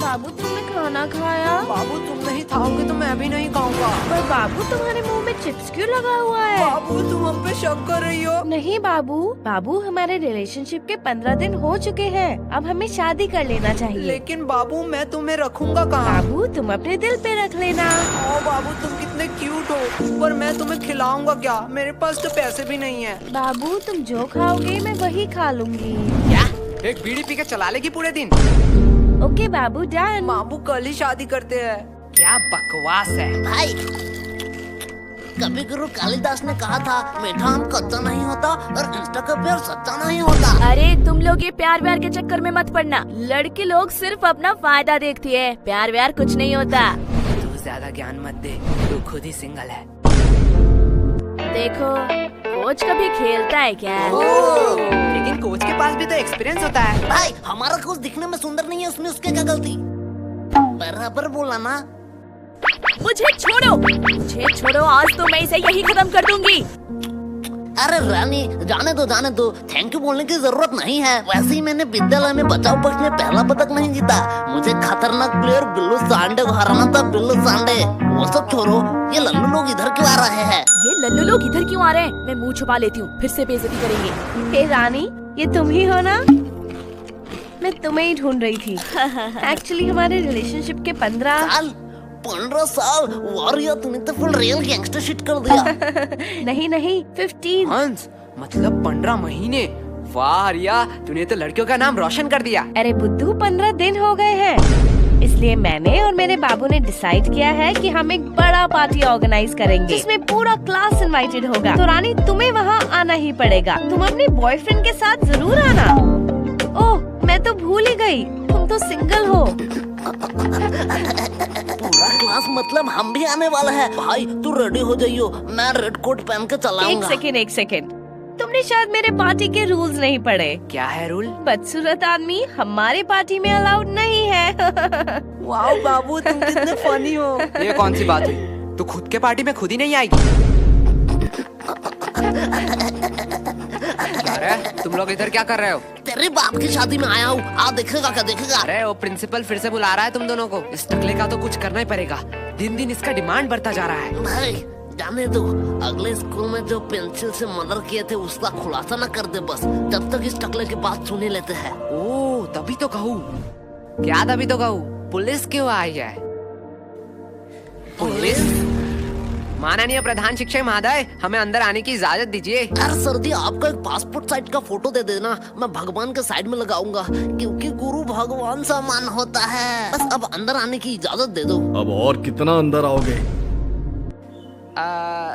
बाबू तुमने खाना खाया? बाबू तुम नहीं खाओगे तो मैं भी नहीं खाऊंगा। पर बाबू तुम्हारे मुंह में चिप्स क्यों लगा हुआ है? बाबू तुम हम पे शक कर रही हो? नहीं बाबू, बाबू हमारे रिलेशनशिप के 15 दिन हो चुके हैं। अब हमें शादी कर लेना चाहिए। लेकिन बाबू मैं तुम्हें रखूंगा कहाँ? बाबू तुम अपने दिल पे रख लेना। ओ बाबू तुम कितने क्यूट हो, पर मैं तुम्हें खिलाऊंगा क्या? मेरे पास तो पैसे भी नहीं है। बाबू तुम जो खाओगे मैं वही खा लूंगी। क्या? एक बीड़ी पी के चला लेगी पूरे दिन? ओके बाबू डन। बाबू कल ही शादी करते हैं। क्या बकवास है भाई, कवि गुरु कालिदास ने कहा था, मीठा आम कच्चा नहीं होता और इंस्टा का प्यार सच्चा नहीं होता। अरे तुम लोग ये प्यार व्यार के चक्कर में मत पड़ना। लड़के लोग सिर्फ अपना फायदा देखती है, प्यार व्यार कुछ नहीं होता। तू ज्यादा ज्ञान मत दे, तू खुद ही सिंगल है। देखो कोच कभी खेलता है क्या? लेकिन कोच के पास भी तो एक्सपीरियंस होता है। भाई हमारा कोच दिखने में सुंदर नहीं है, उसमें उसके क्या गलती? बराबर बोला ना। मुझे छोड़ो, आज तो मैं इसे यही खत्म कर दूंगी। अरे रानी जाने दो, थैंक यू बोलने की जरूरत नहीं है। वैसे ही मैंने विद्यालय में बचाव पक्ष में पहला पदक नहीं जीता। मुझे खतरनाक प्लेयर बिल्लू सांडे को हराना था। बिल्लू सांडे वो सब छोड़ो, ये लल्लू लोग इधर क्यों आ रहे हैं? ये लल्लू लोग इधर क्यों आ रहे हैं? मैं मुंह छुपा लेती हूँ, फिर से बेइज्जती करेंगे। हे रानी, ये तुम ही हो ना? मैं तुम्हें ही ढूंढ रही थी। एक्चुअली हमारे रिलेशनशिप के 15 साल वारिया, तूने तो फुल रियल गैंगस्टर शिट कर दिया। नहीं 15। हंस, मतलब 15 महीने। वाह रिया, तूने तो लड़कियों का नाम रोशन कर दिया। अरे बुद्धू, 15 दिन हो गए हैं। इसलिए मैंने और मेरे बाबू ने डिसाइड किया है कि हम एक बड़ा पार्टी ऑर्गेनाइज करेंगे जिसमें पूरा क्लास इनवाइटेड होगा। तो रानी तुम्हें वहाँ आना ही पड़ेगा। तुम अपने बॉयफ्रेंड के साथ जरूर आना। ओह मैं तो भूल ही गई, तुम तो सिंगल हो। पूरा क्लास मतलब हम भी आने वाले हैं। भाई तू रेडी हो जाइयो, मैं रेड कोट पहन के चलाऊंगा। एक सेकेंड, तुमने शायद मेरे पार्टी के रूल्स नहीं पढ़े। क्या है रूल? बदसूरत आदमी हमारे पार्टी में अलाउड नहीं है। वाह बाबू तुम कितने फनी हो। ये कौन सी बात हुई? तू खुद के पार्टी में खुद ही नहीं आएगी? अरे तुम लोग इधर क्या कर रहे हो? तेरे बाप की शादी में आया हूँ, आ देखेगा क्या देखेगा? अरे वो प्रिंसिपल फिर से बुला रहा है तुम दोनों को। इस टकले का तो कुछ करना ही पड़ेगा। दिन दिन इसका डिमांड बढ़ता जा रहा है। भाई जाने दो, अगले स्कूल में जो पेंसिल से मर्डर किए थे उसका खुलासा न कर दे बस। तब तक इस टकले की बात सुन ही लेते हैं। ओ तभी तो कहूँ। क्या तभी तो कहूँ? पुलिस क्यों आई है? पुलिस? माननीय प्रधान शिक्षक महोदय, हमें अंदर आने की इजाजत दीजिए। यार सर्दी, आपका एक पासपोर्ट साइज का फोटो दे देना, मैं भगवान के साइड में लगाऊंगा, क्योंकि गुरु भगवान समान होता है। बस अब अंदर आने की इजाजत दे दो। अब और कितना अंदर आओगे?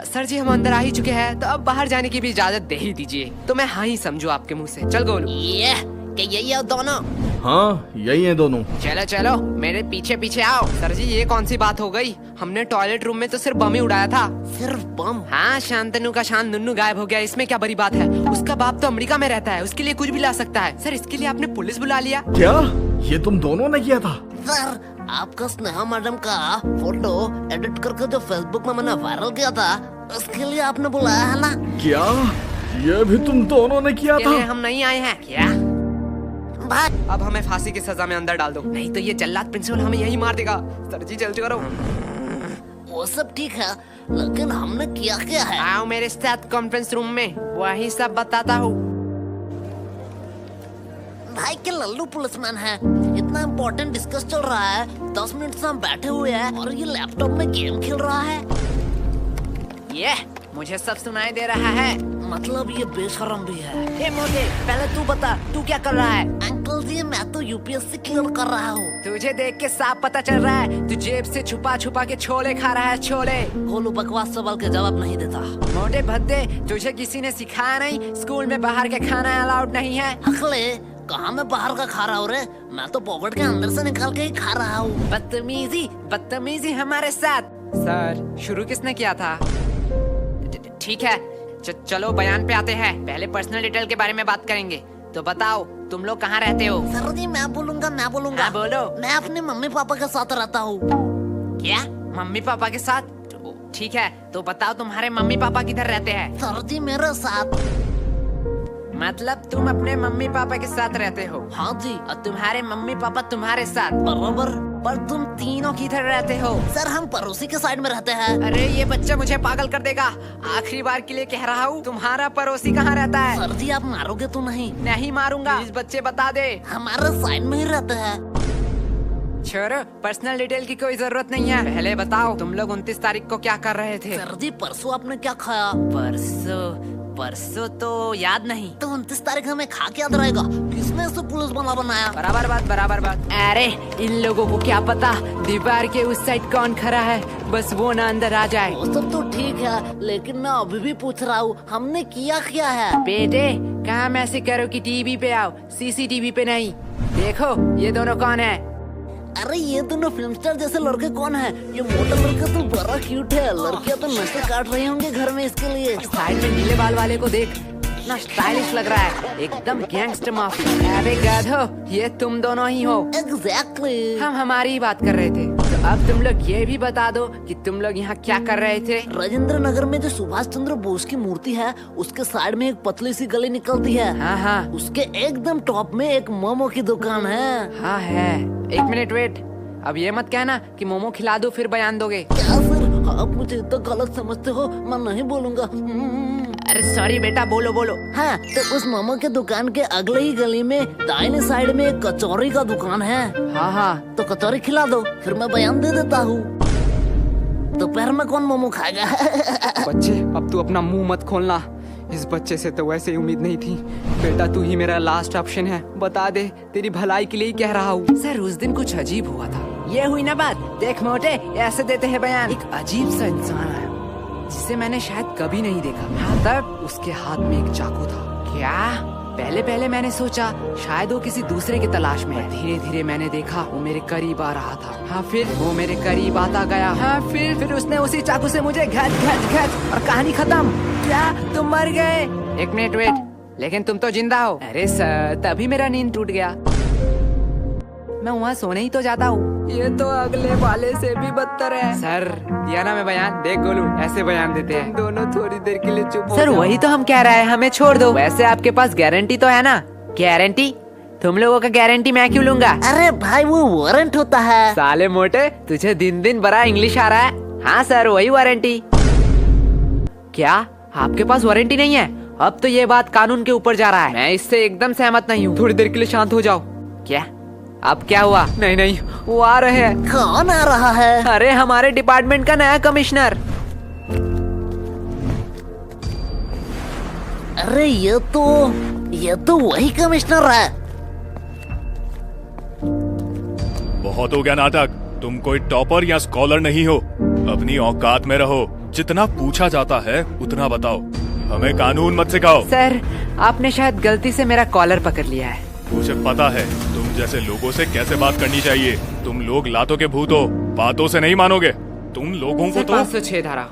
सर जी हम अंदर आ ही चुके हैं, तो अब बाहर जाने की भी इजाजत दे ही दीजिए। तो मैं हाँ ही समझू आपके मुंह से। चल गोलू। ये क्या यही है दोनों? हाँ यही है दोनों। चलो चलो मेरे पीछे पीछे आओ। सर जी ये कौन सी बात हो गई? हमने टॉयलेट रूम में तो सिर्फ बम ही उड़ाया था। सिर्फ बम? हाँ, शांतनु का शान नुन्नू गायब हो गया, इसमें क्या बड़ी बात है? उसका बाप तो अमेरिका में रहता है, उसके लिए कुछ भी ला सकता है। सर इसके लिए आपने पुलिस बुला लिया? क्या ये तुम दोनों ने किया था? सर आपका स्नेहा मैडम का फोटो एडिट करके जो फेसबुक में मैंने वायरल किया था, उसके लिए आपने बुलाया है ना? क्या ये भी तुम दोनों ने किया था? हम नहीं आए हैं क्या? भाई अब हमें फांसी की सजा में अंदर डाल दो, नहीं तो ये जल्लाद प्रिंसिपल हमें यही मार देगा। सर जी जल्दी करो। वो सब ठीक है, लेकिन हमने किया क्या है? आओ मेरे साथ कॉन्फ्रेंस रूम में, वही सब बताता हूँ। भाई के लल्लू पुलिसमैन है, इतना इम्पोर्टेंट डिस्कस चल रहा है, 10 मिनट से हम बैठे हुए हैं और ये लैपटॉप में गेम खेल रहा है। ये मुझे सब सुनाई दे रहा है। मतलब ये बेशरम भी है। ए मोटे, पहले तू बता तू क्या कर रहा है? अंकल जी मैं तो यूपीएससी क्लियर कर रहा हूँ। तुझे देख के साफ पता चल रहा है तू जेब से छुपा छुपा के छोले खा रहा है। छोले? गोलू बकवास सवाल के जवाब नहीं देता। मोटे भद्दे, तुझे किसी ने सिखाया नहीं स्कूल में बाहर के खाना अलाउड नहीं है? अगले कहाँ मैं बाहर का खा रहा हूँ रे, मैं तो पॉकेट के अंदर से निकाल के ही खा रहा हूँ। बदतमीजी हमारे साथ। सर शुरू किसने किया था? ठीक है चलो बयान पे आते हैं। पहले पर्सनल डिटेल के बारे में बात करेंगे। तो बताओ तुम लोग कहाँ रहते हो? सर जी मैं बोलूंगा। हाँ, बोलो। मैं अपने मम्मी पापा के साथ रहता हूँ। क्या मम्मी पापा के साथ? ठीक है तो बताओ तुम्हारे मम्मी पापा किधर रहते हैं? सर जी मेरे साथ। मतलब तुम अपने मम्मी पापा के साथ रहते हो हाँ जी और तुम्हारे मम्मी पापा तुम्हारे साथ, बराबर। पर तुम तीनों किधर रहते हो? सर हम पड़ोसी के साइड में रहते हैं। अरे ये बच्चा मुझे पागल कर देगा। आखिरी बार के लिए कह रहा हूँ, तुम्हारा पड़ोसी कहाँ रहता है? सर जी आप मारोगे तो नहीं? नहीं मारूंगा। प्लीज बच्चे बता दे। हमारे साइड में ही रहते हैं। छोड़ो, पर्सनल डिटेल की कोई जरूरत नहीं है। पहले बताओ तुम लोग 29 तारीख को क्या कर रहे थे? सर जी परसों आपने क्या खाया? परसों तो याद नहीं। तो 29 तारीख हमें खा के याद रहेगा। किसने इसे पुलिस बना बनाया? बराबर बात। अरे इन लोगों को क्या पता दीवार के उस साइड कौन खड़ा है, बस वो ना अंदर आ जाए। वो सब तो ठीक है, लेकिन मैं अभी भी पूछ रहा हूँ हमने किया है? बेटे काम ऐसे करो कि टीवी पे आओ, सीसीटीवी पे नहीं। देखो ये दोनों कौन है? अरे ये दोनों फिल्म स्टार जैसे लड़के कौन है? ये मोटा लड़का तो बड़ा क्यूट है। लड़कियां तो नशे काट रही होंगे घर में इसके लिए। साइड में नीले बाल वाले को देख, कितना स्टाइलिश लग रहा है, एकदम गैंगस्टर माफिया। अरे गधो, ये तुम दोनों ही हो। एग्जैक्टली। हम हमारी ही बात कर रहे थे। तो अब तुम लोग ये भी बता दो कि तुम लोग यहाँ क्या कर रहे थे? राजेंद्र नगर में जो सुभाष चंद्र बोस की मूर्ति है, उसके साइड में एक पतली सी गली निकलती है। हाँ उसके एकदम टॉप में एक मोमो की दुकान है। हाँ है। एक मिनट वेट, अब ये मत कहना कि मोमो खिला दो फिर बयान दोगे। क्या सर आप मुझे इतना गलत समझते हो? मैं नहीं बोलूँगा। अरे सॉरी बेटा, बोलो। हाँ तो उस मोमो के दुकान के अगले ही गली में दाहिने साइड में एक कचौरी का दुकान है। हाँ तो कचौरी खिला दो, फिर मैं बयान दे देता हूँ। दोपहर में कौन मोमो खाएगा? बच्चे अब तू अपना मुंह मत खोलना। इस बच्चे से तो वैसे ही उम्मीद नहीं थी। बेटा तू ही मेरा लास्ट ऑप्शन है, बता दे, तेरी भलाई के लिए ही कह रहा हूँ। सर उस दिन कुछ अजीब हुआ था। ये हुई ना बात। देख मोटे, ऐसे देते हैं बयान। एक अजीब सा इंसान आया जिसे मैंने शायद कभी नहीं देखा। हाँ तब उसके हाथ में एक चाकू था। क्या? पहले मैंने सोचा शायद वो किसी दूसरे की तलाश में है। धीरे धीरे मैंने देखा वो मेरे करीब आ रहा था। हाँ फिर वो मेरे करीब आता गया। हाँ फिर उसने उसी चाकू से मुझे घच और कहानी खत्म। क्या तुम मर गए? एक मिनट वेट, लेकिन तुम तो जिंदा हो। अरे सर तभी मेरा नींद टूट गया। मैं वहाँ सोने ही तो जाता हूँ। ये तो अगले वाले से भी बदतर है। सर दिया ना मैं बयान। देख गोलू, ऐसे बयान देते हैं। दोनों थोड़ी देर के लिए चुप हो सर, वही तो हम कह रहे हैं, हमें छोड़ दो। वैसे आपके पास गारंटी तो है ना? गारंटी? तुम लोगों का गारंटी मैं क्यों लूंगा? अरे भाई वो वारंट होता है। साले मोटे, तुझे दिन बड़ा इंग्लिश आ रहा है। हाँ सर वही वारंटी। क्या आपके पास वारंटी नहीं है? अब तो ये बात कानून के ऊपर जा रहा है। मैं इससे एकदम सहमत नहीं हूँ। थोड़ी देर के लिए शांत हो जाओ। क्या? अब क्या हुआ? नहीं वो आ रहे हैं। कौन आ रहा है? अरे हमारे डिपार्टमेंट का नया कमिश्नर। अरे ये तो वही कमिश्नर है। बहुत हो गया नाटक। तुम कोई टॉपर या स्कॉलर नहीं हो, अपनी औकात में रहो। जितना पूछा जाता है उतना बताओ, हमें कानून मत सिखाओ। सर आपने शायद गलती से मेरा कॉलर पकड़ लिया है। मुझे पता है तुम जैसे लोगों से कैसे बात करनी चाहिए। तुम लोग लातों के भूत हो, बातों से नहीं मानोगे। तुम लोगों को तो 506 धारा।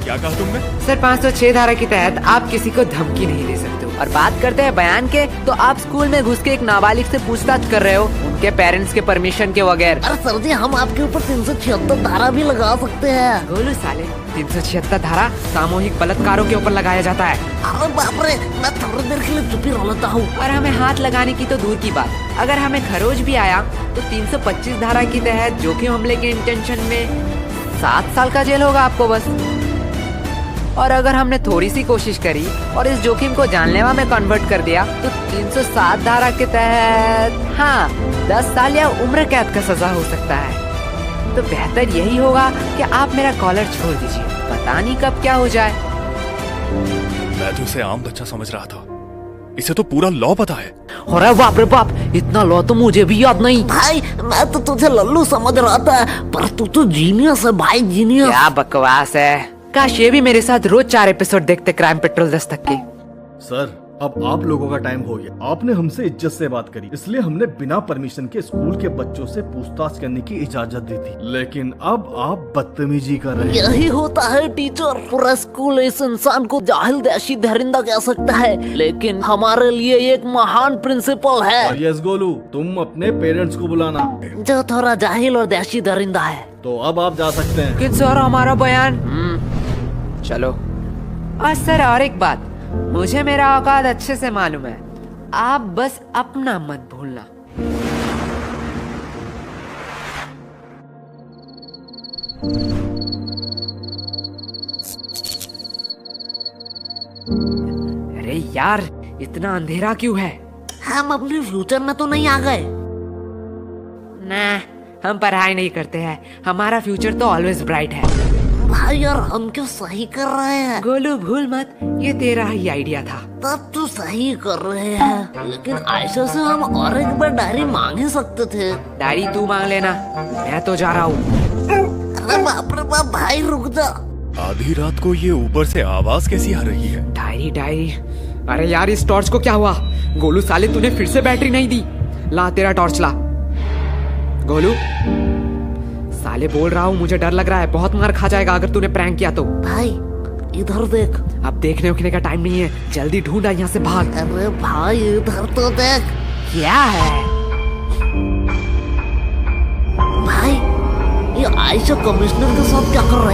क्या कहा तुमने? सर 506 धारा के तहत आप किसी को धमकी नहीं दे सकते हो। और बात करते हैं बयान के, तो आप स्कूल में घुस के एक नाबालिग से पूछताछ कर रहे हो, उनके पेरेंट्स के परमिशन के बगैर। अरे सर जी हम आपके ऊपर 376 धारा भी लगा सकते हैं। गोलू साले, 376 धारा सामूहिक बलात्कारों के ऊपर लगाया जाता है। अरे बाप रे, मैं थोड़ी देर के लिए चुप ही रह लेता हूँ। और हमें हाथ लगाने की तो दूर की बात, अगर हमें खरोच भी आया तो 325 धारा के तहत जोखिम हमले के इंटेंशन में 7 साल का जेल होगा आपको बस। और अगर हमने थोड़ी सी कोशिश करी और इस जोखिम को जानलेवा में कन्वर्ट कर दिया तो 307 धारा के तहत 10 साल या उम्र कैद का सजा हो सकता है। तो बेहतर यही होगा कि आप मेरा कॉलर छोड़ दीजिए, पता नहीं कब क्या हो जाए। मैं तो इसे आम बच्चा समझ रहा था, इसे तो पूरा लॉ पता है। अरे बाप रे बाप, इतना लॉ तो मुझे भी याद नहीं। भाई मैं तो तुझे लल्लू समझ रहा था, पर तू तो जीनियस है भाई, जीनियस। क्या बकवास है। काश ये भी मेरे साथ रोज 4 एपिसोड देखते क्राइम पेट्रोल 10 तक के। सर अब आप लोगों का टाइम हो गया। आपने हमसे इज्जत से बात करी, इसलिए हमने बिना परमिशन के स्कूल के बच्चों से पूछताछ करने की इजाजत दी थी, लेकिन अब आप बदतमीजी कर रहे हैं। यही होता है टीचर, पूरा स्कूल इस इंसान को जाहिल देशी दरिंदा कह सकता है, लेकिन हमारे लिए एक महान प्रिंसिपल है। और यस गोलू, तुम अपने पेरेंट्स को बुलाना, जो थोड़ा जाहिल और देशी दरिंदा है। तो अब आप जा सकते हैं। कि सर हमारा बयान चलो। और सर और एक बात, मुझे मेरा औकात अच्छे से मालूम है, आप बस अपना मत भूलना। अरे यार, इतना अंधेरा क्यों है? हम अपने फ्यूचर में तो नहीं आ गए? ना, हम पढ़ाई नहीं करते हैं, हमारा फ्यूचर तो ऑलवेज ब्राइट है। भाई यार, हम क्यों सही कर रहे हैं? गोलू भूल मत, ये तेरा ही आइडिया था। तब तो सही कर रहे हैं, लेकिन आयशा से हम और एक बार डायरी मांग ही सकते थे। डायरी तू मांग लेना, मैं तो जा रहा हूँ। अरे बाप रे बाप, भाई रुक जा। आधी रात को ये ऊपर से आवाज कैसी आ रही है? डायरी डायरी, अरे यार इस टॉर्च को क्या हुआ? गोलू साले तूने फिर से बैटरी नहीं दी। ला तेरा टॉर्च ला। गोलू साले बोल रहा हूँ, मुझे डर लग रहा है, बहुत मार खा जाएगा अगर तूने प्रैंक किया तो। भाई इधर देख। अब देखने उखने का टाइम नहीं है, जल्दी ढूंढा, यहाँ से भाग। अरे भाई इधर तो देख। क्या है? भाई ये आयशा कमिश्नर के साथ क्या कर